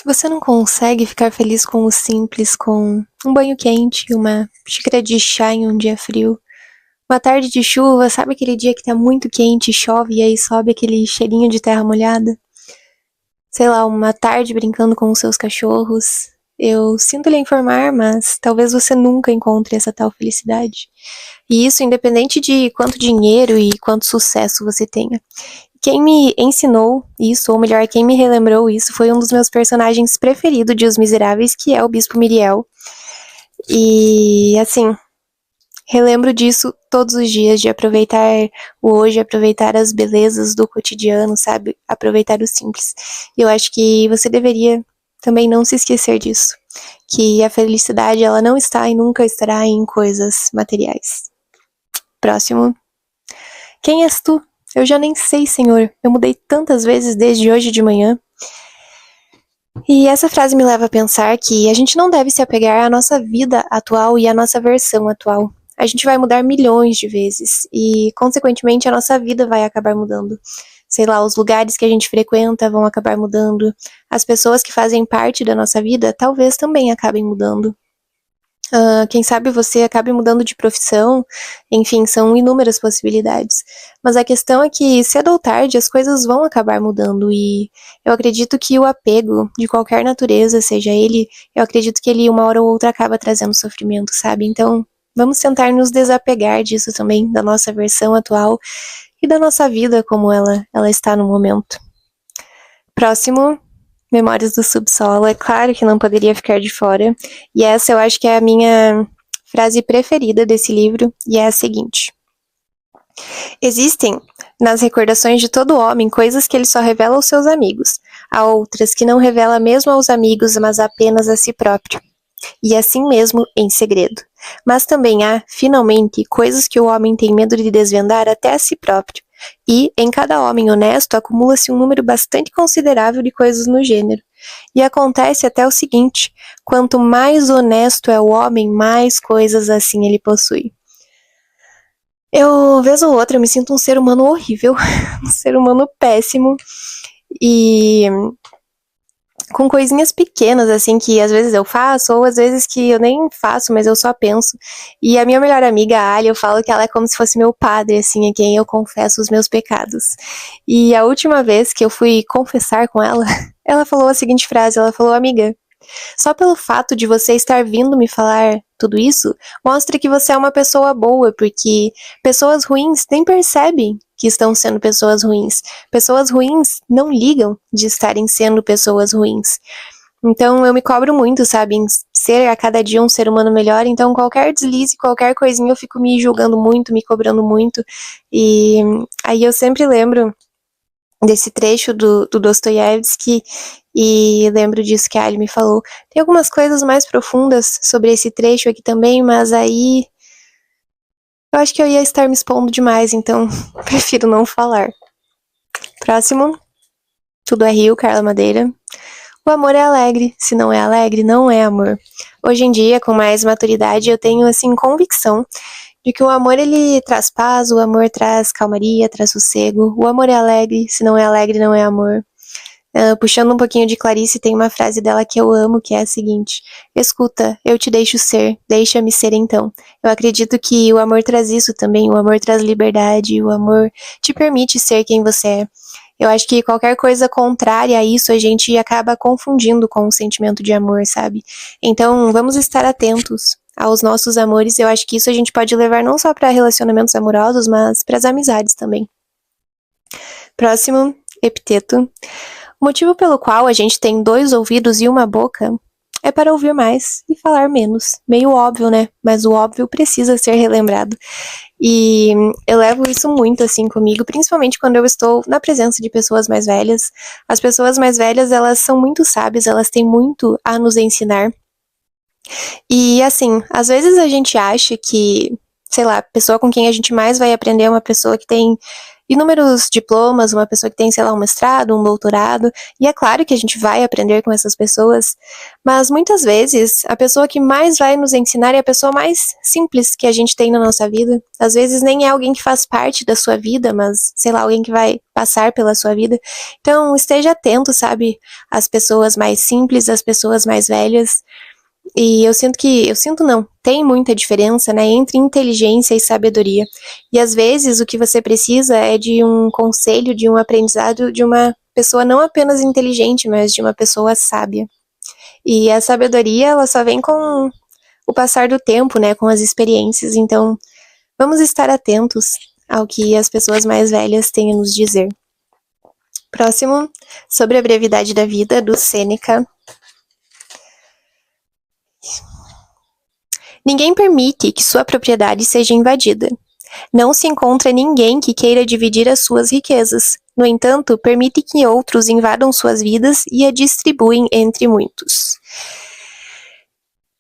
Você não consegue ficar feliz com o simples, com um banho quente, uma xícara de chá em um dia frio, uma tarde de chuva, sabe aquele dia que tá muito quente, chove e aí sobe aquele cheirinho de terra molhada? Sei lá, uma tarde brincando com os seus cachorros. Eu sinto lhe informar, mas talvez você nunca encontre essa tal felicidade. E isso independente de quanto dinheiro e quanto sucesso você tenha. Quem me ensinou isso, ou melhor, quem me relembrou isso, foi um dos meus personagens preferidos de Os Miseráveis, que é o Bispo Miriel. E, assim, relembro disso todos os dias, de aproveitar o hoje, aproveitar as belezas do cotidiano, sabe? Aproveitar o simples. E eu acho que você deveria também não se esquecer disso. Que a felicidade, ela não está e nunca estará em coisas materiais. Próximo. Quem és tu? Eu já nem sei, Senhor. Eu mudei tantas vezes desde hoje de manhã. E essa frase me leva a pensar que a gente não deve se apegar à nossa vida atual e à nossa versão atual. A gente vai mudar milhões de vezes e, consequentemente, a nossa vida vai acabar mudando. Sei lá, os lugares que a gente frequenta vão acabar mudando. As pessoas que fazem parte da nossa vida talvez também acabem mudando. Quem sabe você acabe mudando de profissão, enfim, são inúmeras possibilidades. Mas a questão é que, cedo ou tarde, as coisas vão acabar mudando e eu acredito que o apego, de qualquer natureza, seja ele, eu acredito que ele, uma hora ou outra, acaba trazendo sofrimento, sabe? Então, vamos tentar nos desapegar disso também, da nossa versão atual e da nossa vida como ela está no momento. Próximo. Memórias do Subsolo, é claro que não poderia ficar de fora, e essa eu acho que é a minha frase preferida desse livro, e é a seguinte: existem nas recordações de todo homem coisas que ele só revela aos seus amigos, há outras que não revela mesmo aos amigos, mas apenas a si próprio, e assim mesmo em segredo. Mas também há, finalmente, coisas que o homem tem medo de desvendar até a si próprio, e, em cada homem honesto, acumula-se um número bastante considerável de coisas no gênero. E acontece até o seguinte: quanto mais honesto é o homem, mais coisas assim ele possui. Eu, vez ou outra, me sinto um ser humano horrível, um ser humano péssimo, e com coisinhas pequenas, assim, que às vezes eu faço, ou às vezes que eu nem faço, mas eu só penso. E a minha melhor amiga, a Ali, eu falo que ela é como se fosse meu padre, assim, a quem eu confesso os meus pecados. E a última vez que eu fui confessar com ela, ela falou a seguinte frase, ela falou: amiga, só pelo fato de você estar vindo me falar tudo isso, mostra que você é uma pessoa boa, porque pessoas ruins nem percebem que estão sendo pessoas ruins. Pessoas ruins não ligam de estarem sendo pessoas ruins. Então eu me cobro muito, sabe, em ser a cada dia um ser humano melhor, então qualquer deslize, qualquer coisinha eu fico me julgando muito, me cobrando muito, e aí eu sempre lembro desse trecho do Dostoiévski, e lembro disso que a Ali me falou. Tem algumas coisas mais profundas sobre esse trecho aqui também, mas aí eu acho que eu ia estar me expondo demais, então prefiro não falar. Próximo. Tudo é Rio, Carla Madeira. O amor é alegre, se não é alegre, não é amor. Hoje em dia, com mais maturidade, eu tenho, assim, convicção de que o amor, ele traz paz, o amor traz calmaria, traz sossego. O amor é alegre, se não é alegre, não é amor. Puxando um pouquinho de Clarice, tem uma frase dela que eu amo, que é a seguinte: escuta, eu te deixo ser, deixa-me ser então. Eu acredito que o amor traz isso também, o amor traz liberdade, o amor te permite ser quem você é. Eu acho que qualquer coisa contrária a isso, a gente acaba confundindo com o sentimento de amor, sabe? Então, vamos estar atentos aos nossos amores. Eu acho que isso a gente pode levar não só para relacionamentos amorosos, mas para as amizades também. Próximo, epiteto. O motivo pelo qual a gente tem 2 ouvidos e uma boca é para ouvir mais e falar menos. Meio óbvio, né? Mas o óbvio precisa ser relembrado. E eu levo isso muito assim comigo, principalmente quando eu estou na presença de pessoas mais velhas. As pessoas mais velhas, elas são muito sábias, elas têm muito a nos ensinar. E assim, às vezes a gente acha que, sei lá, a pessoa com quem a gente mais vai aprender é uma pessoa que tem inúmeros diplomas, uma pessoa que tem, sei lá, um mestrado, um doutorado, e é claro que a gente vai aprender com essas pessoas, mas muitas vezes a pessoa que mais vai nos ensinar é a pessoa mais simples que a gente tem na nossa vida. Às vezes nem é alguém que faz parte da sua vida, mas, sei lá, alguém que vai passar pela sua vida. Então, esteja atento, sabe, às pessoas mais simples, às pessoas mais velhas. E eu sinto não, tem muita diferença, né, entre inteligência e sabedoria. E às vezes o que você precisa é de um conselho, de um aprendizado de uma pessoa não apenas inteligente, mas de uma pessoa sábia. E a sabedoria, ela só vem com o passar do tempo, né, com as experiências. Então, vamos estar atentos ao que as pessoas mais velhas têm a nos dizer. Próximo, sobre a brevidade da vida, do Sêneca. Ninguém permite que sua propriedade seja invadida. Não se encontra ninguém que queira dividir as suas riquezas. No entanto, permite que outros invadam suas vidas e a distribuem entre muitos.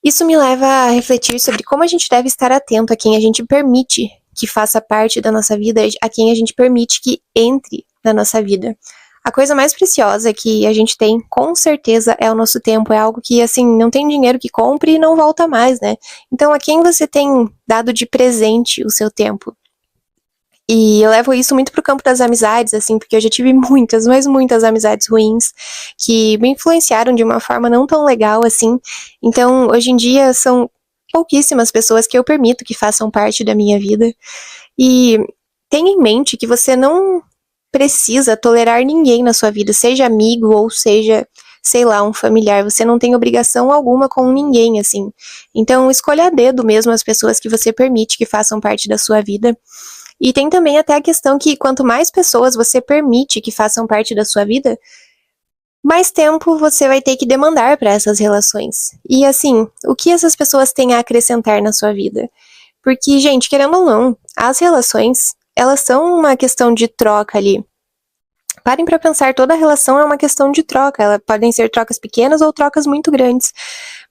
Isso me leva a refletir sobre como a gente deve estar atento a quem a gente permite que faça parte da nossa vida, a quem a gente permite que entre na nossa vida. A coisa mais preciosa que a gente tem, com certeza, é o nosso tempo. É algo que, assim, não tem dinheiro que compre e não volta mais, né? Então, a quem você tem dado de presente o seu tempo? E eu levo isso muito pro campo das amizades, assim, porque eu já tive muitas, mas muitas amizades ruins que me influenciaram de uma forma não tão legal, assim. Então, hoje em dia, são pouquíssimas pessoas que eu permito que façam parte da minha vida. E tenha em mente que você não precisa tolerar ninguém na sua vida, seja amigo ou seja, sei lá, um familiar. Você não tem obrigação alguma com ninguém, assim. Então, escolha a dedo mesmo as pessoas que você permite que façam parte da sua vida. E tem também até a questão que quanto mais pessoas você permite que façam parte da sua vida, mais tempo você vai ter que demandar para essas relações. E assim, o que essas pessoas têm a acrescentar na sua vida? Porque, gente, querendo ou não, as relações, elas são uma questão de troca ali. Parem para pensar, toda relação é uma questão de troca. Elas podem ser trocas pequenas ou trocas muito grandes.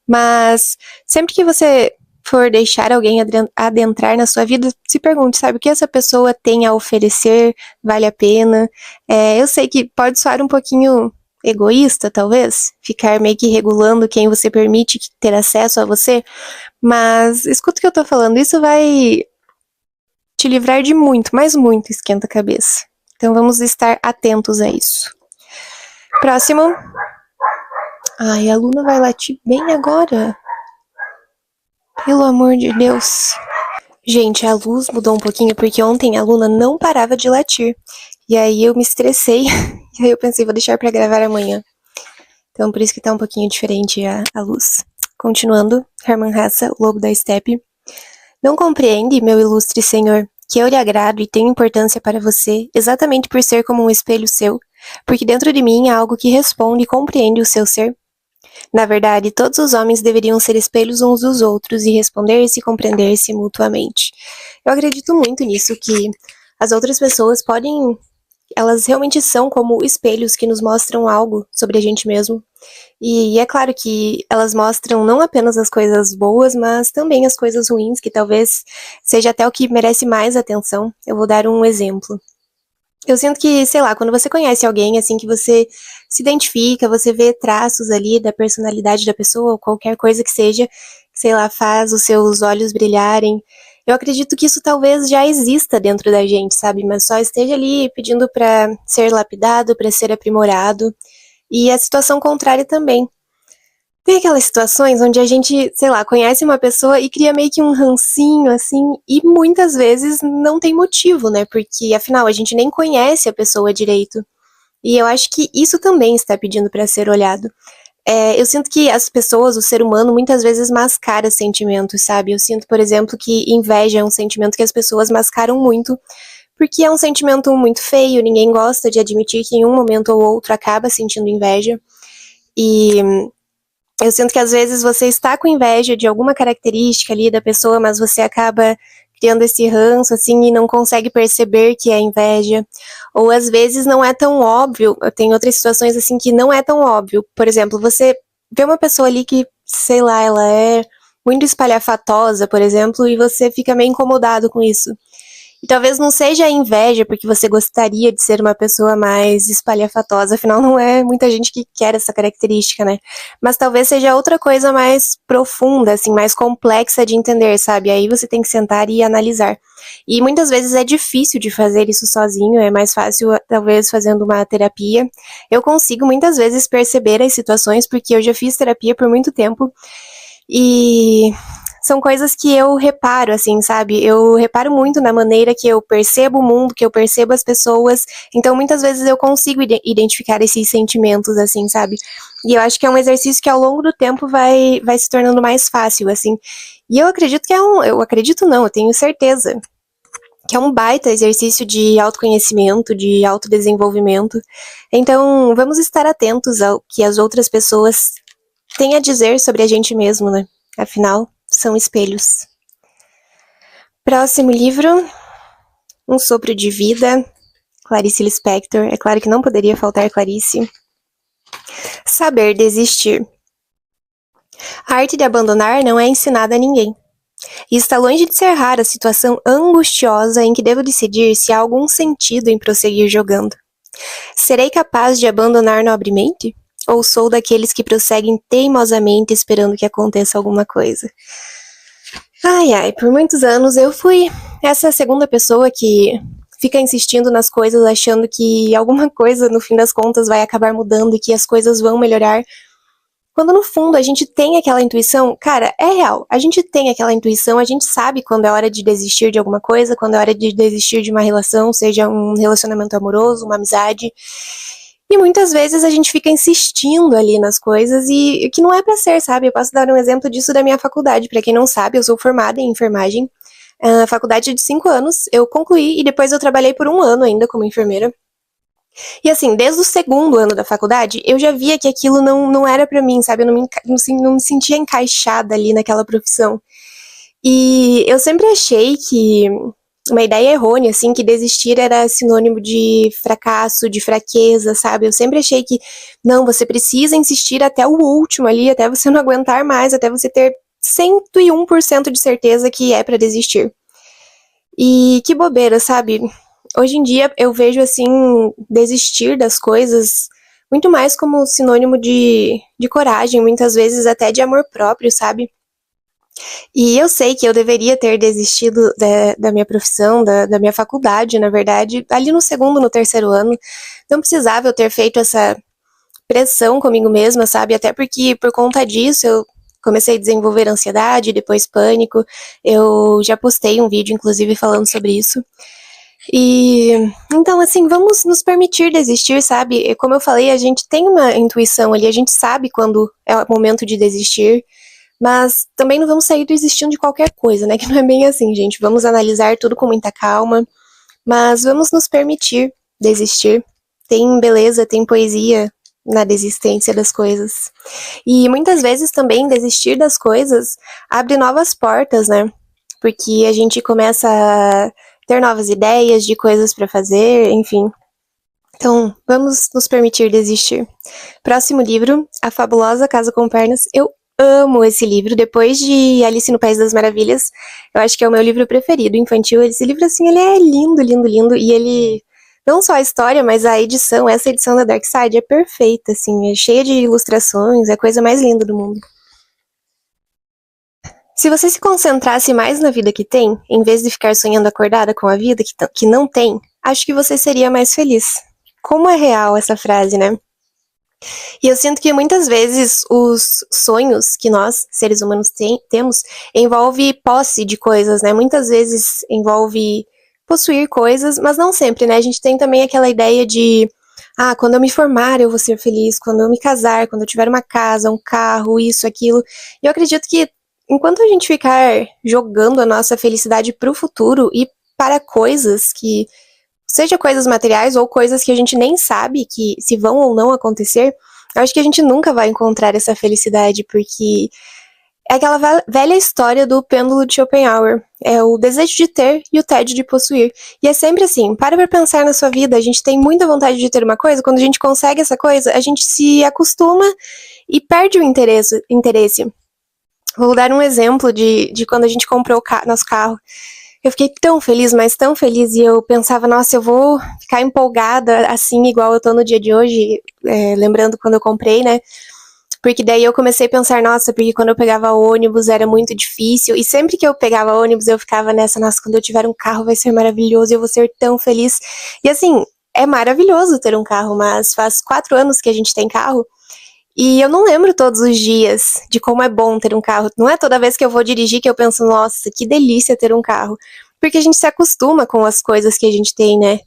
Mas sempre que você for deixar alguém adentrar na sua vida, se pergunte, sabe, o que essa pessoa tem a oferecer, vale a pena? Eu sei que pode soar um pouquinho egoísta, talvez, ficar meio que regulando quem você permite ter acesso a você, mas escuta o que eu tô falando, isso vai te livrar de muito, mas muito esquenta-cabeça. Então vamos estar atentos a isso. Próximo. Ai, a Luna vai latir bem agora. Pelo amor de Deus. Gente, a luz mudou um pouquinho porque ontem a Luna não parava de latir. E aí eu me estressei. E aí eu pensei, vou deixar pra gravar amanhã. Então por isso que tá um pouquinho diferente a luz. Continuando, Hermann Hesse, o lobo da steppe. Não compreende, meu ilustre senhor, que eu lhe agrado e tenho importância para você, exatamente por ser como um espelho seu, porque dentro de mim há algo que responde e compreende o seu ser? Na verdade, todos os homens deveriam ser espelhos uns dos outros e responder-se e compreender-se mutuamente. Eu acredito muito nisso, que as outras pessoas podem... Elas realmente são como espelhos que nos mostram algo sobre a gente mesmo. E é claro que elas mostram não apenas as coisas boas, mas também as coisas ruins, que talvez seja até o que merece mais atenção. Eu vou dar um exemplo. Eu sinto que, sei lá, quando você conhece alguém, assim, que você se identifica, você vê traços ali da personalidade da pessoa, ou qualquer coisa que seja, sei lá, faz os seus olhos brilharem. Eu acredito que isso talvez já exista dentro da gente, sabe? Mas só esteja ali pedindo pra ser lapidado, pra ser aprimorado. E a situação contrária também. Tem aquelas situações onde a gente, sei lá, conhece uma pessoa e cria meio que um rancinho, assim, e muitas vezes não tem motivo, né? Porque, afinal, a gente nem conhece a pessoa direito. E eu acho que isso também está pedindo para ser olhado. Eu sinto que as pessoas, o ser humano, muitas vezes mascara sentimentos, sabe? Eu sinto, por exemplo, que inveja é um sentimento que as pessoas mascaram muito, porque é um sentimento muito feio, ninguém gosta de admitir que em um momento ou outro acaba sentindo inveja. E eu sinto que às vezes você está com inveja de alguma característica ali da pessoa, mas você acaba criando esse ranço, assim, e não consegue perceber que é inveja. Ou às vezes não é tão óbvio, tem outras situações assim que não é tão óbvio. Por exemplo, você vê uma pessoa ali que, sei lá, ela é muito espalhafatosa, por exemplo, e você fica meio incomodado com isso. E talvez não seja a inveja, porque você gostaria de ser uma pessoa mais espalhafatosa, afinal não é muita gente que quer essa característica, né? Mas talvez seja outra coisa mais profunda, assim, mais complexa de entender, sabe? Aí você tem que sentar e analisar. E muitas vezes é difícil de fazer isso sozinho, é mais fácil, talvez, fazendo uma terapia. Eu consigo muitas vezes perceber as situações, porque eu já fiz terapia por muito tempo, e são coisas que eu reparo, assim, sabe? Eu reparo muito na maneira que eu percebo o mundo, que eu percebo as pessoas. Então, muitas vezes eu consigo identificar esses sentimentos, assim, sabe? E eu acho que é um exercício que ao longo do tempo vai se tornando mais fácil, assim. E eu acredito que eu acredito não, eu tenho certeza que é um baita exercício de autoconhecimento, de autodesenvolvimento. Então, vamos estar atentos ao que as outras pessoas têm a dizer sobre a gente mesmo, né? Afinal, são espelhos. Próximo livro, Um Sopro de Vida, Clarice Lispector. É claro que não poderia faltar Clarice. Saber desistir. A arte de abandonar não é ensinada a ninguém. E está longe de ser rara a situação angustiosa em que devo decidir se há algum sentido em prosseguir jogando. Serei capaz de abandonar nobremente? Ou sou daqueles que prosseguem teimosamente esperando que aconteça alguma coisa? Ai, por muitos anos eu fui essa segunda pessoa que fica insistindo nas coisas, achando que alguma coisa, no fim das contas, vai acabar mudando e que as coisas vão melhorar. Quando no fundo a gente tem aquela intuição, cara, é real, a gente tem aquela intuição, a gente sabe quando é hora de desistir de alguma coisa, quando é hora de desistir de uma relação, seja um relacionamento amoroso, uma amizade. E muitas vezes a gente fica insistindo ali nas coisas e que não é pra ser, sabe? Eu posso dar um exemplo disso da minha faculdade. Pra quem não sabe, eu sou formada em enfermagem, a faculdade de 5 anos, eu concluí e depois eu trabalhei por 1 ano ainda como enfermeira. E assim, desde o segundo ano da faculdade, eu já via que aquilo não era pra mim, sabe? Eu não me sentia encaixada ali naquela profissão. E eu sempre achei que uma ideia errônea, assim, que desistir era sinônimo de fracasso, de fraqueza, sabe? Eu sempre achei que, não, você precisa insistir até o último ali, até você não aguentar mais, até você ter 101% de certeza que é pra desistir. E que bobeira, sabe? Hoje em dia eu vejo, assim, desistir das coisas muito mais como sinônimo de coragem, muitas vezes até de amor próprio, sabe? E eu sei que eu deveria ter desistido da minha profissão, da minha faculdade, na verdade, ali no segundo, no terceiro ano. Não precisava eu ter feito essa pressão comigo mesma, sabe? Até porque, por conta disso, eu comecei a desenvolver ansiedade, depois pânico. Eu já postei um vídeo, inclusive, falando sobre isso. E então, assim, vamos nos permitir desistir, sabe? E como eu falei, a gente tem uma intuição ali, a gente sabe quando é o momento de desistir, mas também não vamos sair desistindo de qualquer coisa, né? Que não é bem assim, gente. Vamos analisar tudo com muita calma, mas vamos nos permitir desistir. Tem beleza, tem poesia na desistência das coisas. E muitas vezes também desistir das coisas abre novas portas, né? Porque a gente começa a ter novas ideias de coisas para fazer, enfim. Então, vamos nos permitir desistir. Próximo livro, A Fabulosa Casa com Pernas. Eu amo esse livro. Depois de Alice no País das Maravilhas, eu acho que é o meu livro preferido infantil. Esse livro, assim, ele é lindo, lindo, lindo. E ele, não só a história, mas a edição, essa edição da Dark Side é perfeita, assim. É cheia de ilustrações, é a coisa mais linda do mundo. Se você se concentrasse mais na vida que tem, em vez de ficar sonhando acordada com a vida que não tem, acho que você seria mais feliz. Como é real essa frase, né? E eu sinto que muitas vezes os sonhos que nós, seres humanos, temos, envolve posse de coisas, né? Muitas vezes envolve possuir coisas, mas não sempre, né? A gente tem também aquela ideia de, quando eu me formar eu vou ser feliz, quando eu me casar, quando eu tiver uma casa, um carro, isso, aquilo. E eu acredito que enquanto a gente ficar jogando a nossa felicidade pro futuro e para coisas que, seja coisas materiais ou coisas que a gente nem sabe que se vão ou não acontecer, eu acho que a gente nunca vai encontrar essa felicidade, porque é aquela velha história do pêndulo de Schopenhauer. É o desejo de ter e o tédio de possuir. E é sempre assim, para pra pensar na sua vida, a gente tem muita vontade de ter uma coisa, quando a gente consegue essa coisa, a gente se acostuma e perde o interesse. Vou dar um exemplo de quando a gente comprou nosso carro. Eu fiquei tão feliz, mas tão feliz, e eu pensava, nossa, eu vou ficar empolgada assim, igual eu tô no dia de hoje, lembrando quando eu comprei, né? Porque daí eu comecei a pensar, nossa, porque quando eu pegava ônibus era muito difícil, e sempre que eu pegava ônibus eu ficava nessa, nossa, quando eu tiver um carro vai ser maravilhoso, eu vou ser tão feliz. E assim, é maravilhoso ter um carro, mas faz 4 anos que a gente tem carro, e eu não lembro todos os dias de como é bom ter um carro. Não é toda vez que eu vou dirigir que eu penso, nossa, que delícia ter um carro. Porque a gente se acostuma com as coisas que a gente tem, né?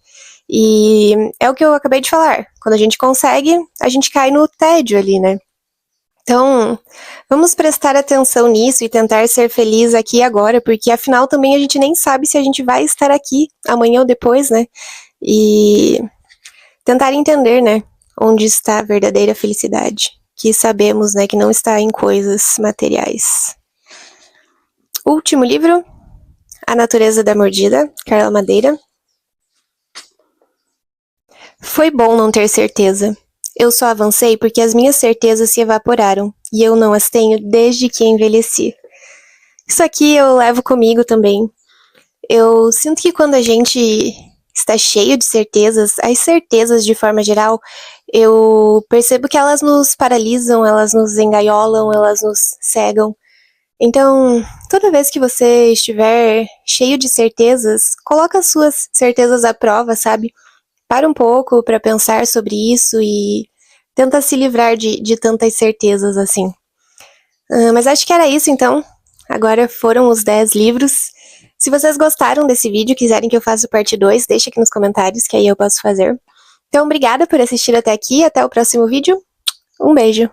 E é o que eu acabei de falar. Quando a gente consegue, a gente cai no tédio ali, né? Então, vamos prestar atenção nisso e tentar ser feliz aqui e agora, porque afinal também a gente nem sabe se a gente vai estar aqui amanhã ou depois, né? E tentar entender, né, onde está a verdadeira felicidade, que sabemos, né, que não está em coisas materiais. Último livro, A Natureza da Mordida, Carla Madeira. Foi bom não ter certeza. Eu só avancei porque as minhas certezas se evaporaram, e eu não as tenho desde que envelheci. Isso aqui eu levo comigo também. Eu sinto que quando a gente está cheio de certezas, as certezas de forma geral, eu percebo que elas nos paralisam, elas nos engaiolam, elas nos cegam. Então, toda vez que você estiver cheio de certezas, coloca as suas certezas à prova, sabe? Para um pouco para pensar sobre isso e tenta se livrar de tantas certezas assim. Mas acho que era isso então. Agora foram os 10 livros. Se vocês gostaram desse vídeo e quiserem que eu faça parte 2, deixa aqui nos comentários que aí eu posso fazer. Então, obrigada por assistir até aqui. Até o próximo vídeo. Um beijo.